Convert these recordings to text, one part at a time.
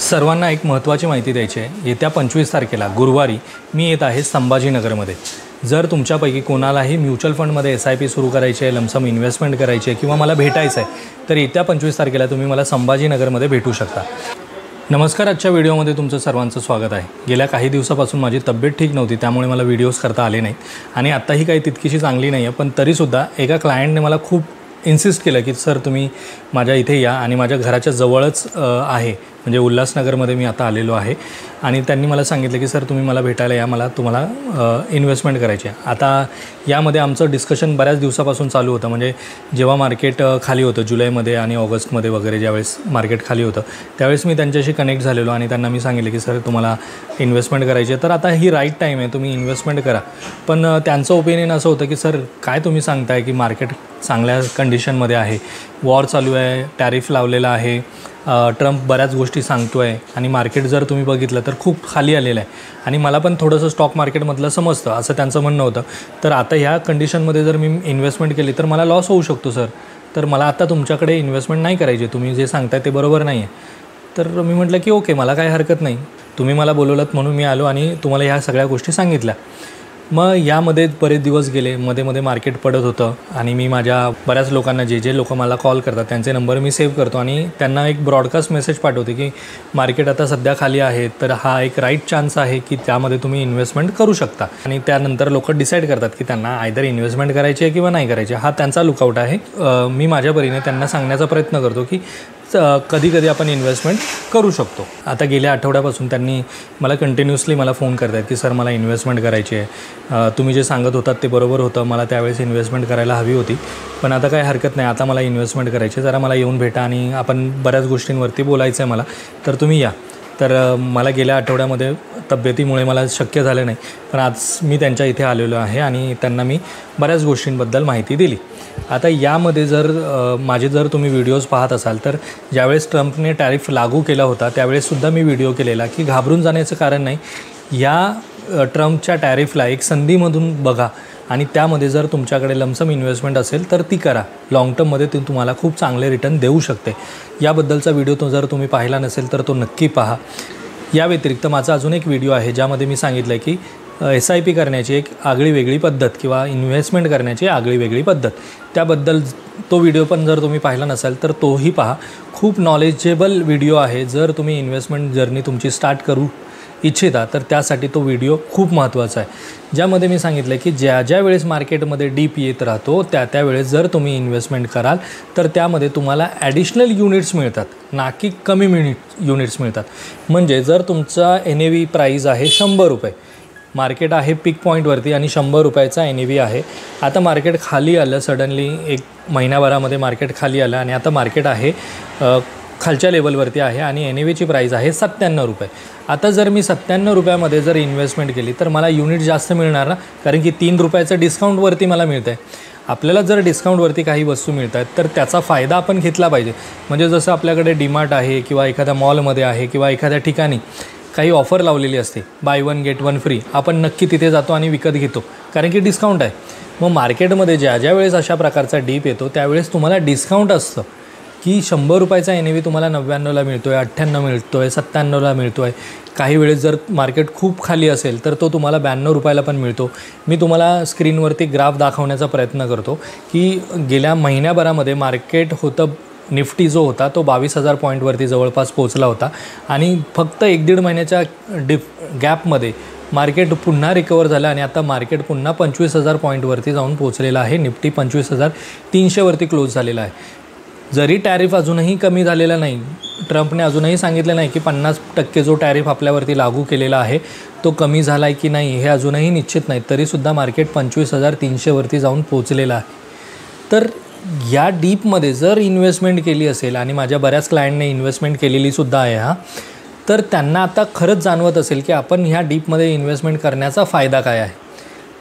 सर्वांना एक महत्त्वाची माहिती द्यायची आहे। येत्या 25 तारखेला गुरुवारी मी येत आहे संभाजीनगरमध्ये। जर तुमच्यापैकी कोणालाही म्युच्युअल फंडमध्ये SIP सुरू करायची आहे, लमसम इन्व्हेस्टमेंट करायची आहे किंवा मला भेटायचं आहे तर येत्या 25 तारखेला तुम्ही मला संभाजीनगरमध्ये भेटू शकता। नमस्कार, आजच्या व्हिडिओमध्ये तुमचं सर्वांचं स्वागत आहे। गेल्या काही दिवसापासून माझी तब्येत ठीक नव्हती, त्यामुळे मला व्हिडिओज करता आले नाहीत आणि आत्ताही काही तितकीशी चांगली नाही आहे, पण तरीसुद्धा एका क्लायंटने मला खूप इन्सिस्ट केलं की सर तुम्ही माझ्या इथे या आणि माझ्या घराच्या जवळच आहे, म्हणजे उल्हासनगरमध्ये मी आता आलेलो आहे आणि त्यांनी मला सांगितलं की सर तुम्ही मला भेटायला या, मला तुम्हाला इन्व्हेस्टमेंट करायची आहे। आता यामध्ये आमचं डिस्कशन बऱ्याच दिवसापासून चालू होतं, म्हणजे जेव्हा मार्केट खाली होतं जुलैमध्ये आणि ऑगस्टमध्ये वगैरे, ज्यावेळेस मार्केट खाली होतं त्यावेळेस मी त्यांच्याशी कनेक्ट झालेलो आणि त्यांना मी सांगितलं की सर तुम्हाला इन्व्हेस्टमेंट करायची आहे, तर आता ही राईट टाईम आहे, तुम्ही इन्व्हेस्टमेंट करा। पण त्यांचं ओपिनियन असं होतं की सर काय तुम्ही सांगताय की मार्केट चांगल्या कंडिशनमध्ये आहे, वॉर चालू आहे, टॅरिफ लावलेला आहे, ट्रम्प बऱ्याच गोष्टी सांगतो आहे आणि मार्केट जर तुम्ही बघितलं तर खूप खाली आलेलं आहे आणि मला पण थोडंसं स्टॉक मार्केटमधलं समजतं, असं त्यांचं म्हणणं होतं। तर आता ह्या कंडिशनमध्ये जर मी इन्व्हेस्टमेंट केली तर मला लॉस होऊ शकतो सर, तर मला आता तुमच्याकडे इन्व्हेस्टमेंट नाही करायची, तुम्ही जे सांगताय ते बरोबर नाही आहे। तर मी म्हटलं की ओके, मला काही हरकत नाही, तुम्ही मला बोलवलंत म्हणून मी आलो आणि तुम्हाला ह्या सगळ्या गोष्टी सांगितल्या। मग यामध्ये बरेच दिवस गेले, मध्ये मार्केट पडत होतं आणि मी माझ्या बऱ्याच लोकांना, जे लोक मला कॉल करतात त्यांचे नंबर मी सेव्ह करतो आणि त्यांना एक ब्रॉडकास्ट मेसेज पाठवते की मार्केट आता सध्या खाली आहे, तर हा एक राईट चान्स आहे की त्यामध्ये तुम्ही इन्व्हेस्टमेंट करू शकता। आणि त्यानंतर लोक डिसाईड करतात की त्यांना आयदर इन्व्हेस्टमेंट करायची आहे किंवा नाही करायची, हा त्यांचा लुकआउट आहे। मी माझ्या परीने त्यांना सांगण्याचा प्रयत्न करतो की कधी कधी आपण इन्व्हेस्टमेंट करू शकतो। आता गेल्या आठवड्यापासून त्यांनी मला कंटिन्युअसली फोन करतात की सर मला इन्व्हेस्टमेंट करायची आहे, तुम्ही जे सांगत होतात ते बरोबर होतं, मला त्यावेळेस इन्व्हेस्टमेंट करायला हवी होती, पण आता काही हरकत नाही, आता मला इन्व्हेस्टमेंट करायची आहे, जरा मला येऊन भेटा आणि आपण बऱ्याच गोष्टींवरती बोलायचं आहे मला, तर तुम्ही या। तर मला गेल्या आठवड्यामध्ये तब्येतीमुळे मला शक्य झालं नाही, पण आज मी त्यांच्या इथे आलेलो आहे आणि त्यांना मी बऱ्याच गोष्टींबद्दल माहिती दिली। आता यामध्ये जर तुम्ही व्हिडिओज पाहत असाल तर ज्यावेळेस ट्रम्पने टॅरिफ लागू केला होता त्यावेळेससुद्धा मी व्हिडिओ केलेला की घाबरून जाण्याचं कारण नाही, या ट्रम्पच्या टॅरिफला एक संधीमधून बघा आणि त्यामध्ये जर तुमच्याकडे लमसम इन्व्हेस्टमेंट असेल तर ती करा, लाँग टर्ममध्ये ती तुम्हाला खूप चांगले रिटर्न देऊ शकते। याबद्दलचा व्हिडिओ जर तुम्ही पाहिला नसेल तर तो नक्की पहा। या व्यतिरिक्त माझा अजून एक व्हिडिओ आहे ज्यामध्ये मी सांगितलं की SIP करण्याची एक आगळी वेगळी पद्धत किंवा इन्व्हेस्टमेंट करण्याची आगळी वेगळी पद्धत, त्याबद्दल तो व्हिडिओ पण जर तुम्ही पाहिला नसेल तर तोही पहा। खूप नॉलेजेबल व्हिडिओ आहे, जर तुम्ही इन्व्हेस्टमेंट जर्नी तुमची स्टार्ट करू इच्छिता तर त्यासाठी तो व्हिडिओ खूप महत्त्वाचा आहे, ज्यामध्ये मी सांगितलं की ज्या वेळेस मार्केटमध्ये डीप येत राहतो त्यावेळेस जर तुम्ही इन्व्हेस्टमेंट कराल तर त्यामध्ये तुम्हाला ॲडिशनल युनिट्स मिळतात, ना की कमी युनिट्स मिळतात। म्हणजे जर तुमचा NAV प्राईज आहे 100 रुपये, मार्केट आहे पीक पॉईंटवरती आणि 100 रुपयाचा NAV आहे, आता मार्केट खाली आलं, सडनली एक महिन्याभरामध्ये मार्केट खाली आलं आणि आता मार्केट आहे खालच्या लेवलवरती आहे आणि NAVची प्राईस आहे 97 रुपये। आता जर मी 97 रुपयामध्ये जर इन्व्हेस्टमेंट केली तर मला युनिट जास्त मिळणार ना, कारण की 3 रुपयाचं डिस्काउंटवरती मला मिळतं आहे। आपल्याला जर डिस्काउंटवरती काही वस्तू मिळत आहेत तर त्याचा फायदा आपण घेतला पाहिजे। म्हणजे जसं आपल्याकडे डीमार्ट आहे किंवा एखाद्या मॉलमध्ये आहे किंवा एखाद्या ठिकाणी काही ऑफर लावलेली असते, बाय 1 गेट 1 फ्री, आपण नक्की तिथे जातो आणि विकत घेतो कारण की डिस्काउंट आहे। मग मार्केटमध्ये ज्या वेळेस अशा प्रकारचा डीप येतो त्यावेळेस तुम्हाला डिस्काउंट असतं की 100 रुपयाचा NAV तुम्हाला 99ला मिळतो आहे, 98 मिळतो आहे, 97ला मिळतो आहे। काही वेळेस जर मार्केट खूप खाली असेल तर तो तुम्हाला 92 रुपयाला पण मिळतो। मी तुम्हाला स्क्रीनवरती ग्राफ दाखवण्याचा प्रयत्न करतो की गेल्या महिन्याभरामध्ये मार्केट होतं, निफ्टी जो होता तो 22,000 पॉईंटवरती जवळपास पोचला होता आणि फक्त 1-1.5 महिन्याच्या गॅपमध्ये मार्केट पुन्हा रिकवर झालं आणि आता मार्केट पुन्हा 25,000 पॉईंटवरती जाऊन पोचलेलं आहे। निफ्टी 25,300वरती क्लोज झालेला आहे। जरी टॅरिफ अजूनही कमी झालेला नाही, ट्रम्पने अजूनही सांगितलं नाही की 50% जो टॅरिफ आपल्यावरती लागू केलेला आहे तो कमी झाला आहे की नाही हे अजूनही निश्चित नाही, तरीसुद्धा मार्केट 25,300वरती जाऊन पोचलेलं आहे। तर या डीपमध्ये जर इन्व्हेस्टमेंट केली असेल, आणि माझ्या बऱ्याच क्लायंटने इन्व्हेस्टमेंट केलेलीसुद्धा आहे तर त्यांना आता खरंच जाणवत असेल की आपण ह्या डीपमध्ये इन्व्हेस्टमेंट करण्याचा फायदा काय आहे।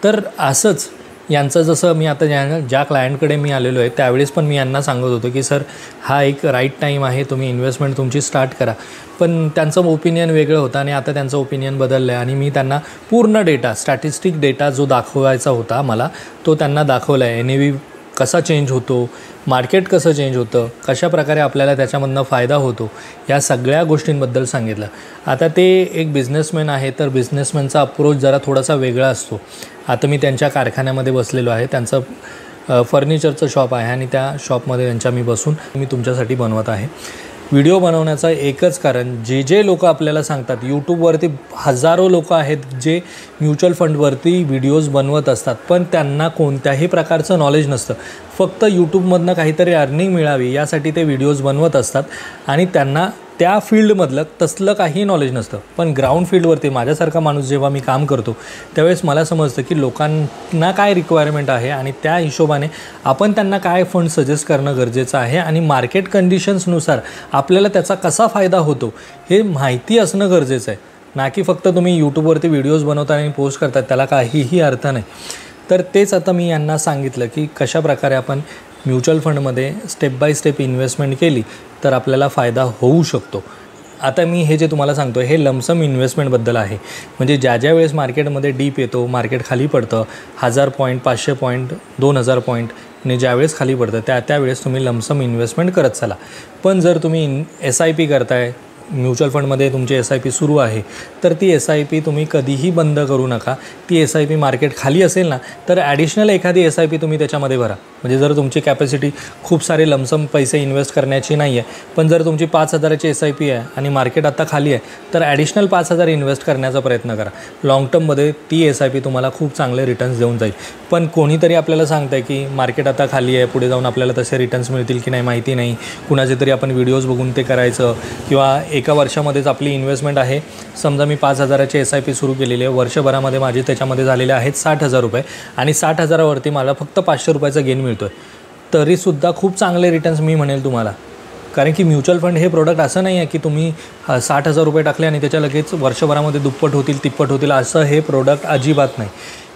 तर असंच यांचं, जसं मी आता ज्या क्लायंटकडे मी आलेलो आहे त्यावेळेस पण मी यांना सांगत होतो की सर हा एक राईट टाईम आहे, तुम्ही इन्व्हेस्टमेंट तुमची स्टार्ट करा, पण त्यांचं ओपिनियन वेगळं होतं आणि आता त्यांचं ओपिनियन बदललं आहे आणि मी त्यांना पूर्ण डेटा, स्टॅटिस्टिक डेटा जो दाखवायचा होता मला तो त्यांना दाखवला आहे। NAV कसा चेंज होतो, मार्केट कसं चेंज होतं, कशाप्रकारे आपल्याला त्याच्यामधनं फायदा होतो, या सगळ्या गोष्टींबद्दल सांगितलं. आता ते एक बिझनेसमॅन आहे, तर बिझनेसमॅनचा अप्रोच जरा थोडासा वेगळा असतो. आता मी त्यांच्या कारखान्यामध्ये बसलेलो आहे. त्यांचं फर्निचरचं शॉप आहे आणि त्या शॉपमध्ये त्यांच्या मी बसून मी तुमच्यासाठी बनवत आहे. व्हिडिओ बनवण्याचं एकच कारण, जे लोक आपल्याला सांगतात, यूट्यूबवरती हजारो लोक आहेत जे म्युच्युअल फंडवरती व्हिडिओज बनवत असतात, पण त्यांना कोणत्याही प्रकारचं नॉलेज नसतं. फक्त यूट्यूबमधनं काहीतरी अर्निंग मिळावी यासाठी ते व्हिडिओज बनवत असतात आणि त्यांना त्या फील्डमधलं तसलं काही नॉलेज नसतं. पण ग्राउंड फील्डवरती माझ्यासारखा माणूस जेव्हा मी काम करतो त्यावेळेस मला समजतं की लोकांना काय रिक्वायरमेंट आहे आणि त्या हिशोबाने आपण त्यांना काय फंड सजेस्ट करणं गरजेचं आहे आणि मार्केट कंडिशन्सनुसार आपल्याला त्याचा कसा फायदा होतो हे माहिती असणं गरजेचं आहे. ना की फक्त तुम्ही यूट्यूबवरती व्हिडिओज बनवता आणि पोस्ट करतात, त्याला काहीही अर्थ नाही. तर तेच आता मी यांना सांगितलं की कशाप्रकारे आपण म्युच्युअल फंडमध्ये स्टेप बाय स्टेप इन्व्हेस्टमेंट केली तर आपल्याला फायदा होऊ शकतो. आता मी हे जे तुम्हाला सांगतो हे लमसम इन्व्हेस्टमेंटबद्दल आहे. म्हणजे ज्या वेळेस मार्केटमध्ये डीप येतो, मार्केट खाली पडतं, 1000 पॉईंट, 500 पॉईंट, 2000 पॉईंट आणि ज्यावेळेस खाली पडतं त्यावेळेस तुम्ही लमसम इन्व्हेस्टमेंट करत चला. पण जर तुम्ही SIP करताय, म्युच्युअल फंडमध्ये तुमची SIP सुरू आहे, तर ती SIP तुम्ही कधीही बंद करू नका. ती SIP मार्केट खाली असेल ना तर ॲडिशनल एखादी SIP तुम्ही त्याच्यामध्ये भरा. म्हणजे जर तुमची कॅपॅसिटी खूप सारे लमसम पैसे इन्व्हेस्ट करण्याची नाही आहे, पण जर तुमची 5000ची SIP आहे आणि मार्केट आता खाली आहे, तर ॲडिशनल 5000 इन्व्हेस्ट करण्याचा प्रयत्न करा. लाँग टर्ममध्ये ती SIP तुम्हाला खूप चांगले रिटर्न्स देऊन जाईल. पण कोणीतरी आपल्याला सांगतं आहे की मार्केट आता खाली आहे, पुढे जाऊन आपल्याला तसे रिटर्न्स मिळतील की नाही माहिती नाही. कुणाचे तरी आपण व्हिडिओज बघून ते करायचं, किंवा एका वर्षामध्येच आपली इन्व्हेस्टमेंट आहे. समजा मी 5000ची SIP सुरू केलेली आहे, वर्षभरामध्ये माझे त्याच्यामध्ये झालेले आहेत 60,000 रुपये आणि 60,000वरती मला फक्त 500 रुपयाचा गेन मिळतो आहे. तरीसुद्धा खूप चांगले रिटर्न्स मी म्हणेल तुम्हाला. कारण की म्युच्युअल फंड हे प्रोडक्ट असं नाही आहे की तुम्ही 60,000 रुपये टाकले आणि त्याच्या लगेच वर्षभरामध्ये दुप्पट होतील, तिप्पट होतील, असं हे प्रोडक्ट अजिबात नाही.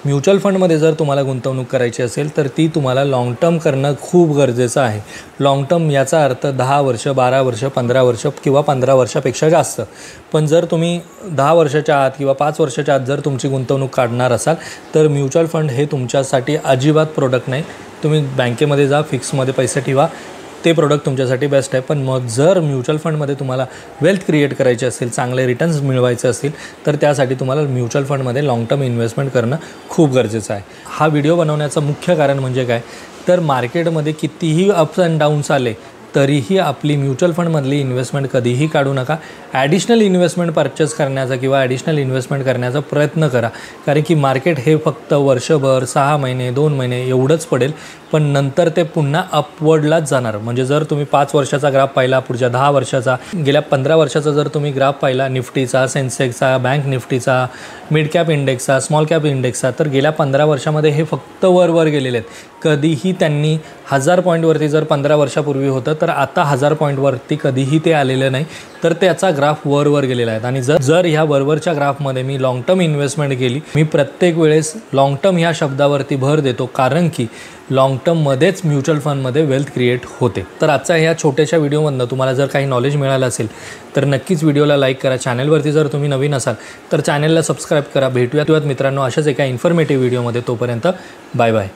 म्युच्युअल फंडमध्ये जर तुम्हाला गुंतवणूक करायची असेल तर ती तुम्हाला लाँग टर्म करणं खूप गरजेचं आहे. लाँग टर्म याचा अर्थ 10 वर्ष, 12 वर्ष, 15 वर्ष किंवा 15 वर्षापेक्षा जास्त. पण जर तुम्ही 10 वर्षाच्या आत किंवा 5 वर्षाच्या आत जर तुमची गुंतवणूक काढणार असाल तर म्युच्युअल फंड हे तुमच्यासाठी अजिबात प्रोडक्ट नाही. तुम्ही बँकेमध्ये जा, फिक्समध्ये पैसे ठेवा, ते प्रोडक्ट तुमच्यासाठी बेस्ट आहे. पण मग जर म्युच्युअल फंडमध्ये तुम्हाला वेल्थ क्रिएट करायची असेल, चांगले रिटर्न्स मिळवायचे असतील, तर त्यासाठी तुम्हाला म्युच्युअल फंडमध्ये लाँग टर्म इन्व्हेस्टमेंट करणं खूप गरजेचं आहे. हा व्हिडिओ बनवण्याचं मुख्य कारण म्हणजे काय, तर मार्केटमध्ये कितीही अप्स अँड डाऊन्स आले तरीही आपली म्युच्युअल फंडमधली इन्व्हेस्टमेंट कधीही काढू नका. ॲडिशनल इन्व्हेस्टमेंट परचेस करण्याचा किंवा ॲडिशनल इन्व्हेस्टमेंट करण्याचा प्रयत्न करा. कारण की मार्केट हे फक्त वर्षभर, 6 महिने, 2 महिने एवढंच पडेल, पण नंतर ते पुन्हा अपवर्डलाच जाणार. म्हणजे जर तुम्ही 5 वर्षाचा ग्राफ पाहिला, पुढच्या 10 वर्षाचा, गेल्या 15 वर्षाचा जर तुम्ही ग्राफ पाहिला, निफ्टीचा, सेन्सेक्सचा, बँक निफ्टीचा, मिड कॅप इंडेक्सचा, स्मॉल कॅप इंडेक्सचा, तर गेल्या 15 वर्षामध्ये हे फक्त वर गेलेले आहेत. कधीही त्यांनी 1000 पॉईंटवरती जर 15 वर्षापूर्वी होतं तर आता 1000 पॉईंटवरती कधीही ते आलेलं नाही. तर त्याचा ग्राफ वर गेलेला आहे. आणि जर ह्या वरच्या ग्राफमध्ये मी लाँग टर्म इन्व्हेस्टमेंट केली, मी प्रत्येक वेळेस लाँग टर्म ह्या शब्दावरती भर देतो, कारण की लाँग टर्ममध्येच म्युच्युअल फंडमध्ये वेल्थ क्रिएट होते. तर आजच्या ह्या छोट्याशा व्हिडिओमधनं तुम्हाला जर काही नॉलेज मिळालं असेल तर नक्कीच व्हिडिओला लाईक करा. चॅनलवरती जर तुम्ही नवीन असाल तर चॅनलला सबस्क्राईब करा. भेटूयात मित्रांनो अशाच एका इन्फॉर्मेटिव्ह व्हिडिओमध्ये. तोपर्यंत बाय बाय.